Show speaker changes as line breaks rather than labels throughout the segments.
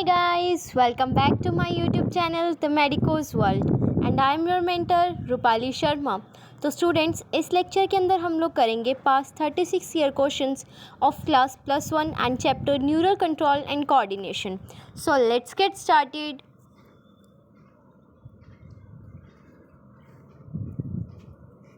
Hey guys, welcome back to my YouTube channel The Medico's World and I am your mentor Rupali Sharma. तो students, इस lecture के अंदर हम लोग करेंगे past 36 year questions of class +1 and chapter neural control and coordination. So let's get started.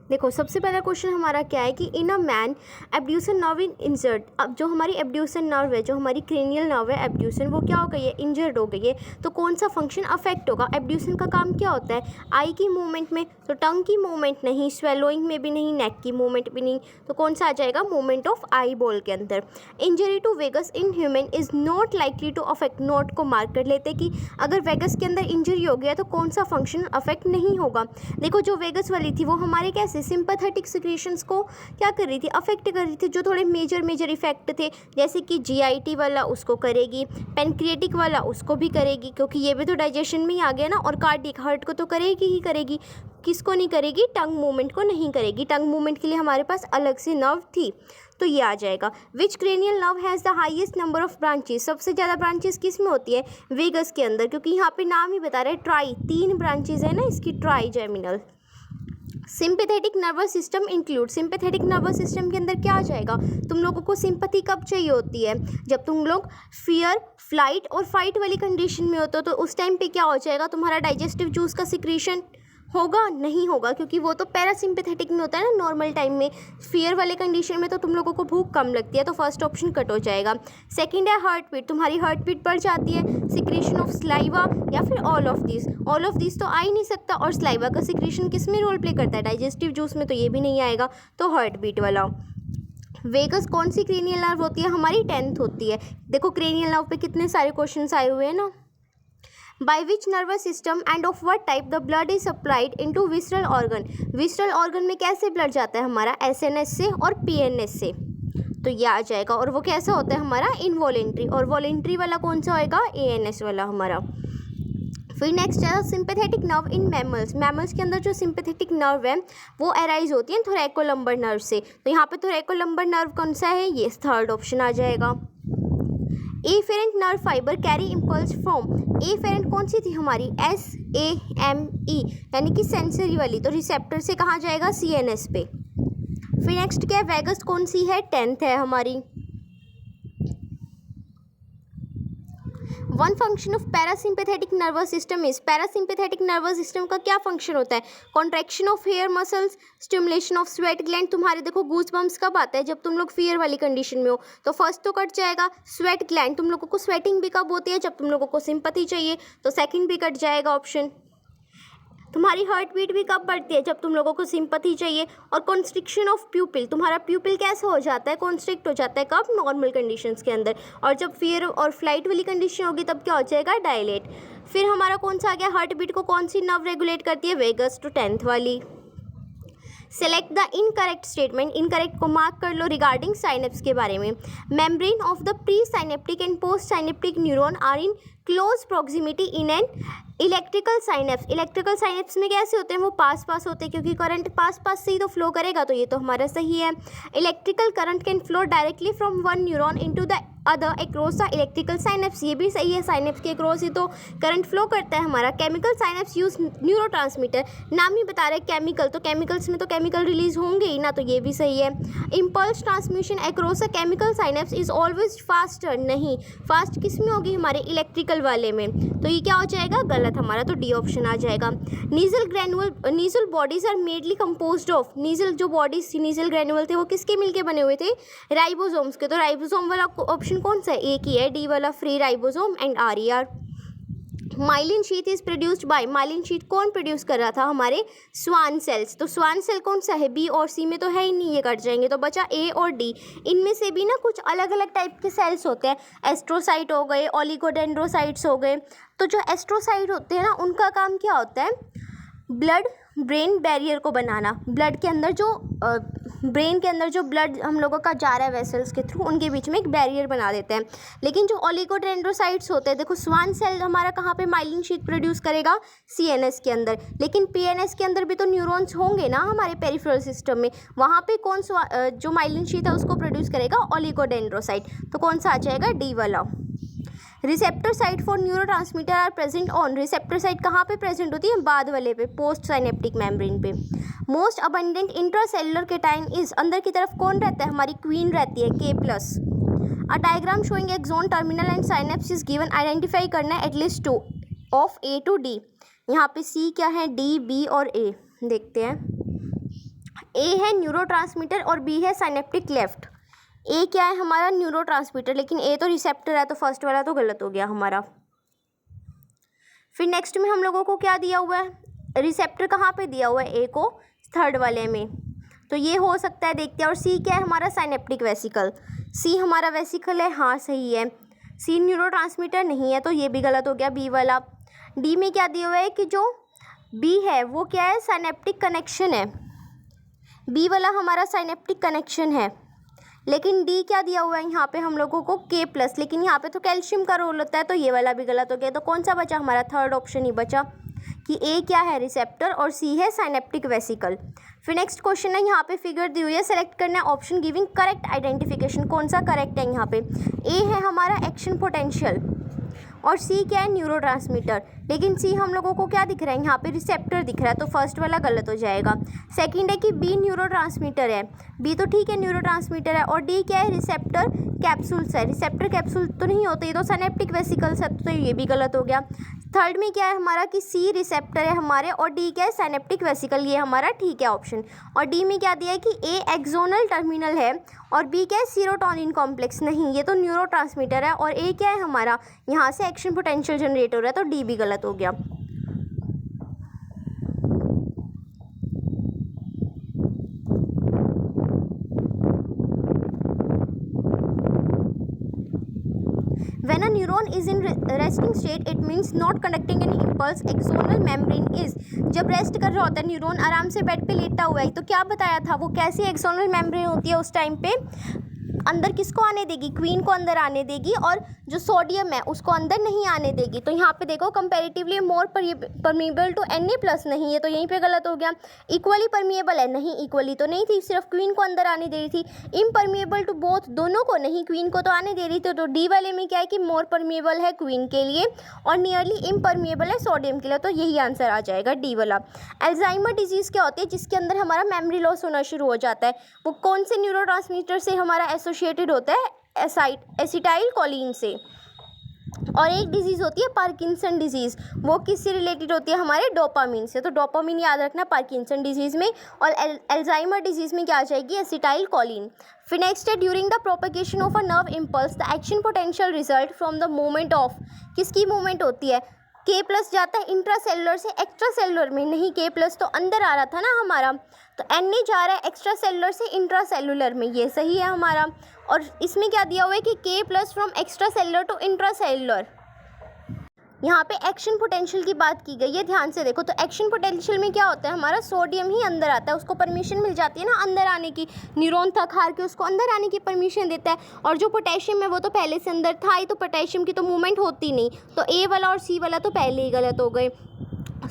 देखो, सबसे पहला क्वेश्चन हमारा क्या है कि in a man abducens nerve in injured. अब जो हमारी एब्ड्यूसन नर्व है, जो हमारी क्रेनियल नर्व है एब्ड्यूसन, वो क्या हो गई है, इंजर्ड हो गई है। तो कौन सा फंक्शन अफेक्ट होगा? एब्ड्यूसन का काम क्या होता है? आई की मूवमेंट में, तो टंग की मूवमेंट नहीं, स्वेलोइंग में भी नहीं, नेक की मूवमेंट भी नहीं, तो कौन सा आ जाएगा? मूवमेंट ऑफ आई बॉल के अंदर। Injury to vagus in human is not likely to affect. Note को मार्क कर लेते कि अगर वेगस के अंदर इंजरी हो गया तो कौन सा फंक्शन अफेक्ट नहीं होगा। देखो, जो वेगस वाली थी वो हमारे कैसे सिंपैथेटिक सिक्रीशंस को क्या कर रही थी? अफेक्ट कर रही थी। जो थोड़े मेजर इफेक्ट थे, जैसे कि जीआईटी वाला उसको करेगी, पेनक्रिएटिक वाला उसको भी करेगी, क्योंकि ये भी तो डाइजेशन में ही आ गया ना। और कार्डियक हार्ट को तो करेगी ही करेगी। किसको नहीं करेगी? टंग मूवमेंट को नहीं करेगी। टंग मूवमेंट के लिए हमारे पास अलग से नर्व थी, तो ये आ जाएगा। Which cranial nerve has the highest number of branches? सबसे ज़्यादा ब्रांचेस किस में होती है? वेगस के अंदर, क्योंकि यहाँ पे नाम ही बता रहे हैं ट्राई, 3 ब्रांचेस है ना इसकी, trigeminal. Sympathetic nervous system include. Sympathetic nervous system के अंदर क्या आ जाएगा? तुम लोगों को सिंपैथी कब चाहिए होती है? जब तुम लोग फियर, फ्लाइट और फाइट वाली कंडीशन में होते हो, तो उस टाइम पे क्या हो जाएगा? तुम्हारा डाइजेस्टिव जूस का सिक्रीशन होगा? नहीं होगा, क्योंकि वो तो पैरासिम्पैथेटिक में होता है ना नॉर्मल टाइम में। फियर वाले कंडीशन में तो तुम लोगों को भूख कम लगती है, तो फर्स्ट ऑप्शन कट हो जाएगा। सेकंड है हार्ट बीट। तुम्हारी हार्ट बीट बढ़ जाती है, सिक्रीशन ऑफ स्लाइवा या फिर all of this. All of this तो आ ही नहीं सकता, और स्लाइवा का सिक्रीशन किस में रोल प्ले करता है? डाइजेस्टिव जूस में, तो ये भी नहीं आएगा, तो हार्ट बीट वाला। वेगस कौन सी क्रेनियल नर्व होती है? हमारी 10th होती है। देखो, क्रेनियल नर्व पे कितने सारे क्वेश्चन आए हुए हैं ना। By which nervous system and of what type the blood is supplied into visceral organ? Visceral organ में कैसे ब्लड जाता है हमारा? एसएनएस से और पीएनएस से, तो ये आ जाएगा। और वो कैसा होता है हमारा? इनवॉलेंट्री। और वॉलेंट्री वाला कौन सा होएगा? एएनएस वाला हमारा। फिर नेक्स्ट है sympathetic nerve in mammals. Mammals के अंदर जो सिंपैथेटिक नर्व है वो अराइज होती है थोरैकोलम्बर नर्व से। तो यहाँ पे थोरैकोलम्बर नर्व कौन सा है? ये थर्ड ऑप्शन आ जाएगा। Efferent nerve fibre carry impulse from. Efferent कौन सी थी हमारी? SAME, यानी कि सेंसरी वाली, तो रिसेप्टर से कहाँ जाएगा? CNS पे। फिर नेक्स्ट क्या है? वेगस कौन सी है? 10th है हमारी। One function of parasympathetic nervous system is. Parasympathetic nervous system का क्या फंक्शन होता है? Contraction of hair muscles, stimulation of sweat gland. तुम्हारे देखो गूज बम्स कब आता है? जब तुम लोग फियर वाली कंडीशन में हो, तो फर्स्ट तो कट जाएगा स्वेट ग्लैंड। तुम लोगों को स्वेटिंग भी कब होती है? जब तुम लोगों को सिंपैथी चाहिए, तो सेकंड भी कट जाएगा ऑप्शन। तुम्हारी हार्ट बीट भी कब बढ़ती है? जब तुम लोगों को सिंपैथी चाहिए। और कॉन्स्ट्रिक्शन ऑफ प्यूपिल, तुम्हारा प्यूपिल कैसे हो जाता है? कॉन्स्ट्रिक्ट हो जाता है कब? नॉर्मल कंडीशंस के अंदर। और जब फियर और फ्लाइट वाली कंडीशन होगी तब क्या हो जाएगा? डायलेट। फिर हमारा कौन सा आ गया? हार्ट बीट को कौन सी नर्व रेगुलेट करती है? वेगस टू 10th वाली। Select the incorrect statement. Incorrect को मार्क कर लो रिगार्डिंग साइनेप्स के बारे में। Membrane of the pre synaptic and post synaptic neuron are in close proximity in an electrical synapse. Electrical synapse में कैसे होते हैं? वो पास होते हैं, क्योंकि करंट पास से ही तो फ्लो करेगा, तो ये तो हमारा सही है। Electrical current can flow directly from one neuron into the other across the electrical synapse. ये भी सही है, साइनेप्स के अक्रॉस ही तो करंट फ्लो करता है हमारा। Chemical synapse use neurotransmitter. नाम ही बता रहे केमिकल, तो केमिकल्स में तो केमिकल रिलीज होंगे ही ना, तो ये भी सही है। Impulse transmission across a chemical synapse is always faster. नहीं, फास्ट किस में होगी? हमारे इलेक्ट्रिकल वाले में, तो ये क्या हो जाएगा? गलत हमारा, तो डी ऑप्शन आ जाएगा। Nissl granule, Nissl bodies are mainly composed of. Nissl जो बॉडीज थी, नीजल ग्रैनुअल थे, वो किसके मिलके बने हुए थे? राइबोसोम्स के। तो राइबोसोम वाला ऑप्शन कौन सा है? एक ही है, डी वाला, free ribosome and RER। Myelin sheath is produced by. Myelin sheath कौन प्रोड्यूस कर रहा था? हमारे स्वान सेल्स। तो स्वान सेल कौन सा है? B और C में तो है ही नहीं, ये कट जाएंगे, तो बचा A और D। इनमें से भी ना कुछ अलग अलग टाइप के सेल्स होते हैं। एस्ट्रोसाइट हो गए, ओलिगोडेंड्रोसाइट्स हो गए। तो जो एस्ट्रोसाइट होते हैं ना, उनका काम क्या होता है? ब्लड ब्रेन बैरियर को बनाना। ब्लड के अंदर जो ब्रेन के अंदर जो ब्लड हम लोगों का जा रहा है वेसल्स के थ्रू, उनके बीच में एक बैरियर बना देते हैं। लेकिन जो ओलिगोडेंड्रोसाइट्स होते हैं, देखो स्वान सेल हमारा कहाँ पे माइलिन शीथ प्रोड्यूस करेगा? CNS के अंदर। लेकिन PNS के अंदर भी तो न्यूरॉन्स होंगे ना हमारे पेरिफेरल सिस्टम में, वहाँ पे कौन जो माइलिन शीथ है उसको प्रोड्यूस करेगा? ओलिगोडेंड्रोसाइट। तो कौन सा आ जाएगा? D वाला। Receptor site for neurotransmitter are present on, receptor site कहाँ पे प्रेजेंट होती है, बाद वाले पे, पोस्ट साइनेप्टिक मेम्ब्रेन पे। Most abundant intracellular cation is, अंदर की तरफ कौन रहता है, हमारी क्वीन रहती है K+। A diagram showing axon terminal and synapse is given, identify करना है at least 2 of A to D। यहाँ पे C क्या है, D, B और A देखते हैं। A है न्यूरोट्रांसमीटर और B है साइनेप्टिक लेफ्ट। A क्या है हमारा, न्यूरोट्रांसमीटर, लेकिन A तो रिसेप्टर है, तो फर्स्ट वाला तो गलत हो गया हमारा। फिर नेक्स्ट में हम लोगों को क्या दिया हुआ है, रिसेप्टर कहाँ पे दिया हुआ है, A को थर्ड वाले में, तो ये हो सकता है, देखते हैं। और C क्या है हमारा, साइनेप्टिक वेसिकल, C हमारा वेसिकल है, हाँ सही है। C न्यूरोट्रांसमीटर नहीं है, तो ये भी गलत हो गया, B वाला। D में क्या दिया हुआ है कि जो B है वो क्या है, साइनेप्टिक कनेक्शन है, B वाला हमारा साइनेप्टिक कनेक्शन है, लेकिन D क्या दिया हुआ है यहाँ पे हम लोगों को, K+, लेकिन यहाँ पे तो कैल्शियम का रोल होता है, तो ये वाला भी गलत हो गया। तो कौन सा बचा हमारा, थर्ड ऑप्शन ही बचा कि A क्या है, रिसेप्टर, और C है साइनेप्टिक वेसिकल। फिर नेक्स्ट क्वेश्चन है, यहाँ पे फिगर दी हुई है, सेलेक्ट करना है ऑप्शन गिविंग करेक्ट आइडेंटिफिकेशन, कौन सा करेक्ट है। यहाँ पे A है हमारा एक्शन पोटेंशियल और C क्या है, न्यूरोट्रांसमीटर, लेकिन C हम लोगों को क्या दिख रहा है यहाँ पे, रिसेप्टर दिख रहा है, तो फर्स्ट वाला गलत हो जाएगा। सेकंड है कि B न्यूरोट्रांसमीटर है, B तो ठीक है न्यूरोट्रांसमीटर है, और D क्या है, रिसेप्टर कैप्सूल्स है, रिसेप्टर कैप्सूल तो नहीं होते, ये तो साइनेप्टिक वेसिकल्स है, तो ये भी गलत हो गया। थर्ड में क्या है हमारा कि C रिसेप्टर है हमारे, और D क्या है, साइनेप्टिक वेसिकल, ये हमारा ठीक है ऑप्शन। और D में क्या दिया है कि A एक्सोनल टर्मिनल है, और B क्या है, सीरोटोनिन कॉम्प्लेक्स, नहीं ये तो न्यूरोट्रांसमीटर है, और A क्या है हमारा, यहाँ से एक्शन पोटेंशियल जनरेट हो रहा है, तो D भी गलत हो गया। When a neuron is in resting state, it means not conducting any impulse. Axonal membrane is, जब रेस्ट कर रहा होता है न्यूरॉन, आराम से बेड पे लेटा हुआ है, तो क्या बताया था वो कैसी एक्सोनल मेम्ब्रेन होती है उस टाइम पे, अंदर किसको आने देगी, क्वीन को अंदर आने देगी, और जो सोडियम है उसको अंदर नहीं आने देगी। तो यहाँ पे देखो comparatively more permeable to Na+, नहीं, ये तो यहीं पे गलत हो गया। इक्वली परमीएबल है, नहीं इक्वली तो नहीं थी, सिर्फ क्वीन को अंदर आने दे रही थी। इम्परमीएबल टू बोथ, दोनों को नहीं, क्वीन को तो आने दे रही थी, तो डी वाले में क्या है कि मोर परमीएबल है क्वीन के लिए और नियरली इम्परमीएबल है सोडियम के लिए, तो यही आंसर आ जाएगा डी वाला। अल्जाइमर डिजीज़ क्या होती है, जिसके अंदर हमारा मेमोरी लॉस होना शुरू हो जाता है, वो कौन से न्यूरोट्रांसमीटर से हमारा एसोसिएटेड होता है, एसिटाइल कोलिन से। और एक डिजीज़ होती है पार्किंसन डिजीज़, वो किससे रिलेटेड होती है, हमारे डोपामिन से। तो डोपामिन याद रखना पार्किंसन डिजीज़ में, और अल्जाइमर डिजीज़ में क्या आ जाएगी, एसिटाइल कोलिन। फिर नेक्स्ट है during the propagation of a nerve impulse the action potential result from the movement of, किसकी मूवमेंट होती है, K+ जाता है इंट्रासेलुलर से एक्स्ट्रा सेलुलर में, नहीं K+ तो अंदर आ रहा था ना हमारा, तो Na जा रहा है एक्स्ट्रा सेलुलर से इंट्रासेलुलर में, ये सही है हमारा। और इसमें क्या दिया हुआ है कि K+ from extracellular to intracellular, यहाँ पे एक्शन पोटेंशियल की बात की गई है, ध्यान से देखो। तो एक्शन पोटेंशियल में क्या होता है, हमारा सोडियम ही अंदर आता है, उसको परमिशन मिल जाती है ना अंदर आने की, न्यूरॉन थक हार के उसको अंदर आने की परमिशन देता है। और जो पोटेशियम है वो तो पहले से अंदर था ही, तो पोटेशियम की तो मूवमेंट होती नहीं, तो ए वाला और सी वाला तो पहले ही गलत हो गए।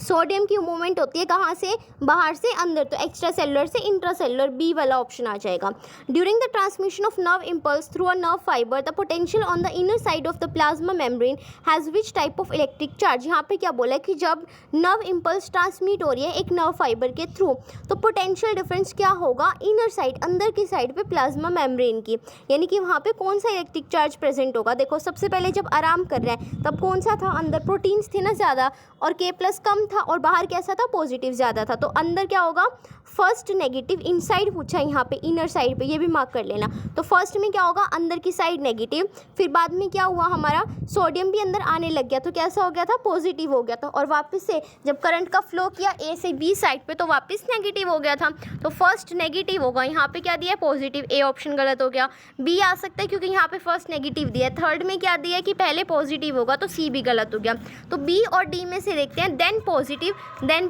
सोडियम की मूवमेंट होती है कहाँ से, बाहर से अंदर, तो एक्स्ट्रा सेलुलर से इंट्रासेलुलर, बी वाला ऑप्शन आ जाएगा। During the transmission of nerve impulse through a nerve fibre the potential on the inner side of the plasma membrane has which type of electric charge, यहाँ पे क्या बोला है कि जब नर्व इम्पल्स ट्रांसमिट हो रही है एक नर्व फाइबर के थ्रू, तो पोटेंशियल डिफरेंस क्या होगा, इनर साइड, अंदर की साइड पे प्लाज्मा मेम्ब्रेन की, यानी कि वहाँ पे कौन सा इलेक्ट्रिक चार्ज प्रेजेंट होगा। देखो सबसे पहले जब आराम कर रहे हैं तब कौन सा था, अंदर प्रोटीन्स थे ना ज़्यादा, और K+ कम था, और बाहर कैसा था, पॉजिटिव ज़्यादा था, तो अंदर क्या होगा, फर्स्ट नेगेटिव, इनसाइड पूछा है यहाँ पे, इनर साइड पे, ये भी मार्क कर लेना। तो फर्स्ट में क्या होगा, अंदर की साइड नेगेटिव, फिर बाद में क्या हुआ, हमारा सोडियम भी अंदर आने लग गया, तो कैसा हो गया था, पॉजिटिव हो गया था, और वापस से जब करंट का फ्लो किया ए से बी साइड पे, तो वापस नेगेटिव हो गया था। तो फर्स्ट नेगेटिव होगा, यहाँ पे क्या दिया, पॉजिटिव, ए ऑप्शन गलत हो गया। बी आ सकता है क्योंकि यहाँ पे फर्स्ट नेगेटिव दिया है। थर्ड में क्या दिया कि पहले पॉजिटिव होगा, तो सी भी गलत हो गया। तो बी और डी में से देखते हैं, देन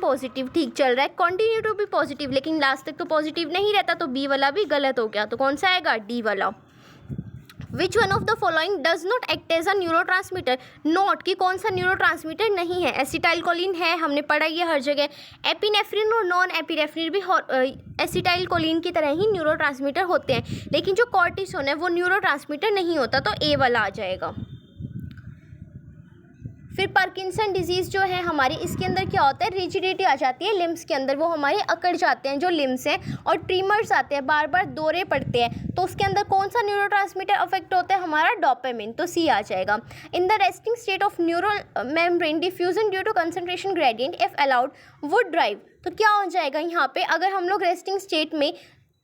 पॉजिटिव ठीक चल रहा है, कंटिन्यू टू बी पॉजिटिव, लेकिन लास्ट तक तो पॉजिटिव नहीं रहता, तो बी वाला भी गलत हो गया। तो कौन सा आएगा, डी वाला। Which one of the following does not act as a neurotransmitter, not कि कौन सा न्यूरोट्रांसमीटर नहीं है, एसिटाइलकोलिन है, हमने पढ़ा ये हर जगह। एपिनेफ्रिन और नॉन एपिनेफ्रिन भी एसिटाइलकोलिन की तरह ही न्यूरोट्रांसमीटर होते हैं, लेकिन जो कॉर्टिसोन है वो न्यूरोट्रांसमीटर नहीं होता, तो ए वाला आ जाएगा। फिर पार्किंसन डिजीज़ जो है हमारी, इसके अंदर क्या होता है, रिजिडिटी आ जाती है लिम्स के अंदर, वो हमारे अकड़ जाते हैं जो लिम्स हैं, और ट्रीमर्स आते हैं, बार बार दौरे पड़ते हैं। तो उसके अंदर कौन सा न्यूरोट्रांसमीटर अफेक्ट होता है, हमारा डोपामिन, तो सी आ जाएगा। In the resting state of neural membrane diffusion due to concentration gradient if allowed would drive, तो क्या हो जाएगा यहाँ पे, अगर हम लोग रेस्टिंग स्टेट में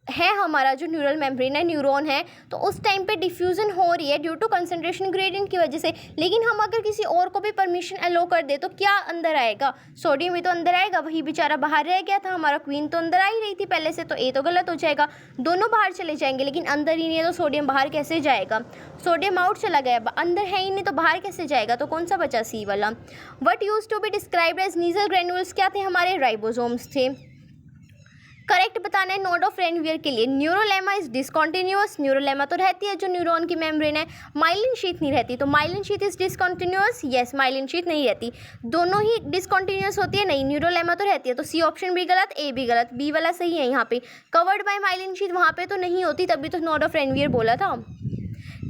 है, हमारा जो न्यूरल मेम्ब्रेन है, न्यूरॉन है, तो उस टाइम पे डिफ्यूज़न हो रही है ड्यू टू कंसंट्रेशन ग्रेडियंट की वजह से। लेकिन हम अगर किसी और को भी परमिशन अलो कर दे तो क्या अंदर आएगा, सोडियम भी तो अंदर आएगा, वही बेचारा बाहर रह गया था, हमारा क्वीन तो अंदर आ ही रही थी पहले से, तो ए तो गलत हो जाएगा, दोनों बाहर चले जाएंगे, लेकिन अंदर ही नहीं है तो सोडियम बाहर कैसे जाएगा, सोडियम आउट चला गया, अंदर है ही नहीं तो बाहर कैसे जाएगा, तो कौन सा बचा, सी वाला। What used to be described as Nissl granules, क्या थे, हमारे राइबोसोम्स थे। करेक्ट बताना है नोड ऑफ रेनवियर के लिए। न्यूरोलेमा इज डिसकॉन्टिन्यूअस, न्यूरोलेमा तो रहती है जो न्यूरॉन की मेम्ब्रेन है, माइलिन शीथ नहीं रहती, तो myelin sheath is discontinuous, yes myelin sheath नहीं रहती, दोनों ही डिसकॉन्टिन्यूअस होती है, नहीं न्यूरोलेमा तो रहती है, तो सी ऑप्शन भी गलत, ए भी गलत, बी वाला सही है यहाँ पे। कवर्ड बाय माइलिन शीथ वहाँ पे तो नहीं होती, तभी तो नोड ऑफ रेनवियर बोला था।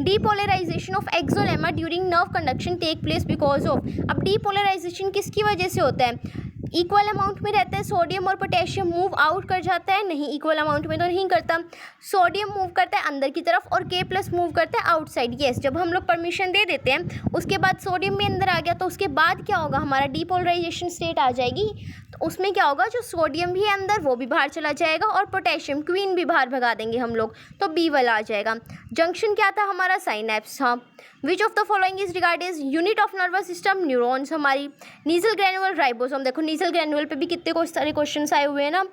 Depolarization of axolemma during nerve conduction take place because of, अब डीपोलराइजेशन किसकी वजह से होता है, इक्वल अमाउंट में रहता है, सोडियम और पोटेशियम मूव आउट कर जाता है, नहीं इक्वल अमाउंट में तो नहीं करता, सोडियम मूव करता है अंदर की तरफ और के प्लस मूव करता है आउटसाइड, यस। जब हम लोग परमिशन दे देते हैं उसके बाद सोडियम भी अंदर आ गया, तो उसके बाद क्या होगा, हमारा डीपोलराइजेशन स्टेट आ जाएगी, तो उसमें क्या होगा, जो सोडियम भी है अंदर वो भी बाहर चला जाएगा और पोटेशियम क्वीन भी बाहर भगा देंगे हम लोग, तो बी वाला आ जाएगा। जंक्शन क्या था हमारा, साइनेप्स था। Which of the following is regard as unit of nervous system, neurons हमारी। नीजल ग्रैनुअल, राइबोसोम, देखो नीजल ग्रैनुअल पे भी कितने सारे क्वेश्चन आए हुए हैं ना।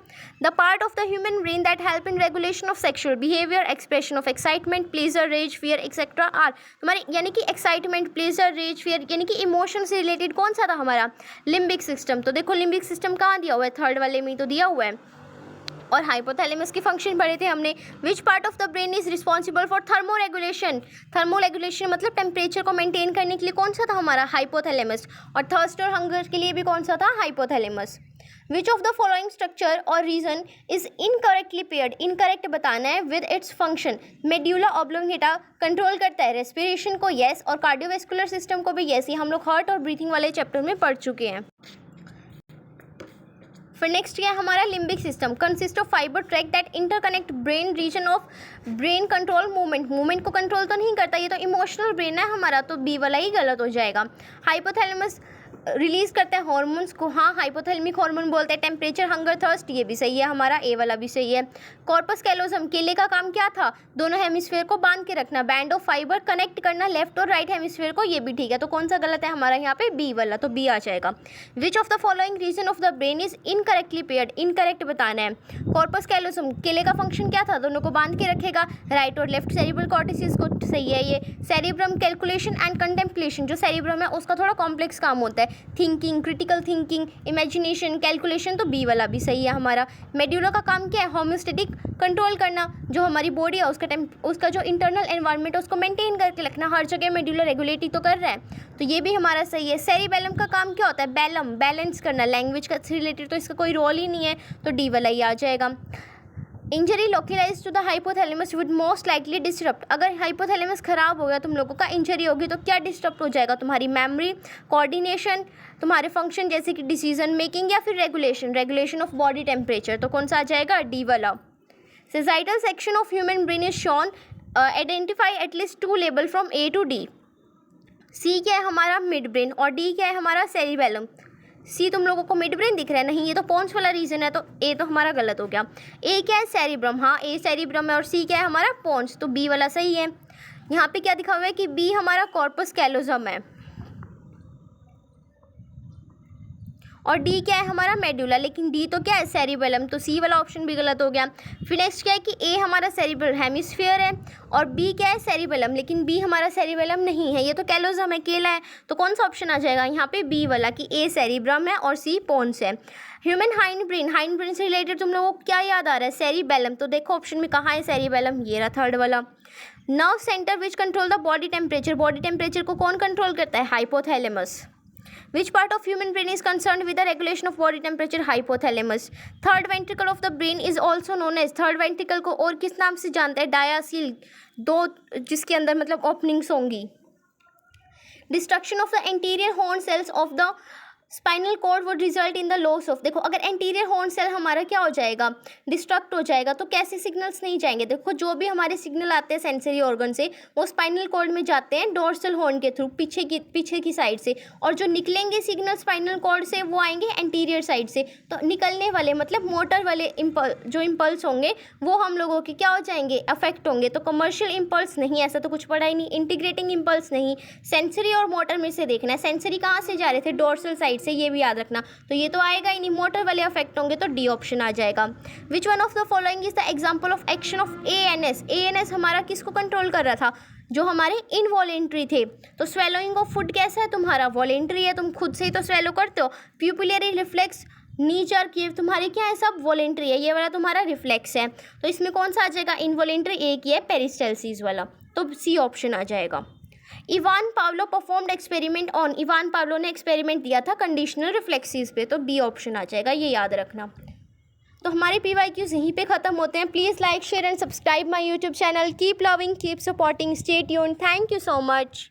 The part of the human brain that help in regulation of sexual behaviour, expression of excitement, pleasure, rage, fear etcetera are, हमारे यानी कि एक्साइटमेंट, प्लेजर, रेज, फियर यानी कि इमोशन से रिलेटेड कौन सा था हमारा, लिम्बिक सिस्टम। तो देखो लिम्बिक सिस्टम कहाँ दिया हुआ है, थर्ड वाले में तो दिया हुआ है, और हाइपोथैलेमस के फंक्शन पढ़े थे हमने। Which part of the brain is responsible for thermo regulation, thermo regulation मतलब टेम्परेचर को मेंटेन करने के लिए कौन सा था हमारा, हाइपोथैलेमस, और थर्स्ट और हंगर के लिए भी कौन सा था, hypothalamus. Which of the following structure or region is incorrectly paired, incorrect बताना है with its function. Medulla oblongata control करता है रेस्पिरेशन को, यस, और कार्डियोवेस्कुलर सिस्टम को भी, यस, ये हम लोग हार्ट और ब्रीथिंग वाले चैप्टर में पढ़ चुके हैं। फिर नेक्स्ट क्या है हमारा, limbic system consist of fibre track that interconnect brain region of brain control movement, movement को कंट्रोल तो नहीं करता, ये तो इमोशनल ब्रेन है हमारा, तो बी वाला ही गलत हो जाएगा। हाइपोथैलेमस रिलीज करता है हॉर्मोन्स को, हाँ हाइपोथैलेमिक हार्मोन बोलते हैं, टेम्परेचर, हंगर, थर्स्ट, ये भी सही है हमारा, ए वाला भी सही है। कॉर्पस कैलोसम, केले का काम क्या था, दोनों हेमिस्फीयर को बांध के रखना, बैंड ऑफ फाइबर कनेक्ट करना लेफ्ट और राइट हेमिस्फीयर को, ये भी ठीक है, तो कौन सा गलत है हमारा यहाँ पे, बी वाला, तो बी आ जाएगा। Which of the following region of the brain is incorrectly paired, incorrect बताना है। कॉर्पस कैलोसम, केले का फंक्शन क्या था, दोनों को बांध के रखेगा, राइट और लेफ्ट सेरिब्रल कॉर्टेक्स को, सही है ये। सेरिब्रम कैलकुलेशन एंड कंटेम्पलेशन, जो सेरिब्रम है उसका थोड़ा कॉम्प्लेक्स काम होता है, thinking, critical thinking, imagination, calculation, तो बी वाला भी सही है हमारा। मेड्यूला का काम क्या है, होम्योस्टेटिक कंट्रोल करना, जो हमारी बॉडी है उसका जो इंटरनल एनवायरनमेंट है उसको मेंटेन करके रखना, हर जगह मेड्यूला रेगुलेट ही तो कर रहा है, तो ये भी हमारा सही है। सेरिबेलम का काम क्या होता है, बैलम, बैलेंस करना, लैंग्वेज का रिलेटेड तो इसका कोई रोल ही नहीं है, तो डी वाला ही आ जाएगा। Injury localize to the hypothalamus would most likely disturb, अगर हाइपोथैलेमस खराब हो गया तुम लोगों का, इंजरी होगी तो क्या डिस्टर्ब हो जाएगा, तुम्हारी मेमोरी, कोऑर्डिनेशन, तुम्हारे फंक्शन जैसे कि डिसीजन मेकिंग या फिर रेगुलेशन ऑफ बॉडी टेम्परेचर, तो कौन सा आ जाएगा, डी वाला। Sagittal section of human brain is shown, identify at least 2 label from A to D. C क्या है हमारा, मिड ब्रेन, और डी क्या है हमारा, सेरिबेलम। सी तुम लोगों को मिड ब्रेन दिख रहा है, नहीं ये तो पोन्स वाला रीजन है, तो ए तो हमारा गलत हो गया। ए क्या है, सेरिब्रम, हाँ ए सेरिब्रम है, और सी क्या है हमारा, पोन्स, तो बी वाला सही है। यहाँ पे क्या दिखा हुआ है कि बी हमारा कॉर्पस कैलोसम है, और डी क्या है हमारा, मेडुला, लेकिन डी तो क्या है, सेरिबेलम, तो सी वाला ऑप्शन भी गलत हो गया। फिर नेक्स्ट क्या है कि ए हमारा सेरिब्रल हेमिस्फीयर है, और बी क्या है, सेरिबेलम, लेकिन बी हमारा सेरिबेलम नहीं है, ये तो कैलोसम है, केला है, तो कौन सा ऑप्शन आ जाएगा यहाँ पे, बी वाला, कि ए सेरिब्रम है और सी पोन्स है। ह्यूमन हाइंड ब्रेन से रिलेटेड तुम लोगों को क्या याद आ रहा है, सेरिबेलम, तो देखो ऑप्शन में कहाँ है सेरिबेलम, ये रहा थर्ड वाला। Nerve centre which control the body temperature को कौन कंट्रोल करता है, hypothalamus. Which part of human brain is concerned with the regulation of body temperature, hypothalamus. Third ventricle of the brain is also known as, third ventricle को और किस नाम से जानते हैं, डायासिल, दो जिसके अंदर मतलब ओपनिंग्स होंगी। Destruction of the anterior horn cells of the spinal cord would result in the loss of, देखो अगर एंटीरियर हॉर्न सेल हमारा क्या हो जाएगा, डिस्ट्रक्ट हो जाएगा, तो कैसे सिग्नल्स नहीं जाएंगे, देखो जो भी हमारे सिग्नल आते हैं सेंसरी ऑर्गन से वो स्पाइनल कॉर्ड में जाते हैं डोर्सल हॉर्न के थ्रू, पीछे की साइड से, और जो निकलेंगे सिग्नल स्पाइनल कॉर्ड से वो आएंगे एंटीरियर साइड से। तो निकलने वाले मतलब मोटर वाले जो इम्पल्स होंगे वो हम लोगों के क्या हो जाएंगे, अफेक्ट होंगे। तो कमर्शियल इम्पल्स नहीं, ऐसा तो कुछ पढ़ा ही नहीं। इंटीग्रेटिंग इम्पल्स नहीं, सेंसरी और मोटर में से देखना है। सेंसरी कहाँ से जा रहे थे, डोर्सल साइड से, ये भी याद रखना। तो ये तो आएगा ही नहीं, मोटर वाले अफेक्ट होंगे, तो डी ऑप्शन आ जाएगा। विच one of the following is the example of action of ANS, ANS हमारा किसको कंट्रोल कर रहा था, जो हमारे इनवॉलेंट्री थे। तो स्वेलोइंग ऑफ फूड कैसा है तुम्हारा, वॉलेंट्री है, तुम खुद से ही तो स्वेलो करते हो। प्यूपिलरी रिफ्लेक्स, नी jerk, ये तुम्हारे क्या है, सब वॉलेंट्री है, ये वाला तुम्हारा रिफ्लेक्स है। तो इसमें कौन सा आ जाएगा, इनवॉलेंट्री एक ही है, पेरिस्टल्सिस वाला, तो सी ऑप्शन आ जाएगा। Ivan Pavlov performed experiment on, Ivan Pavlov ने एक्सपेरिमेंट दिया था कंडीशनल रिफ्लेक्सिस पे, तो बी ऑप्शन आ जाएगा, ये याद रखना। तो हमारे PYQs यहीं पे ख़त्म होते हैं। Please like share and subscribe my YouTube channel. Keep loving, keep supporting, stay tuned. Thank you so much.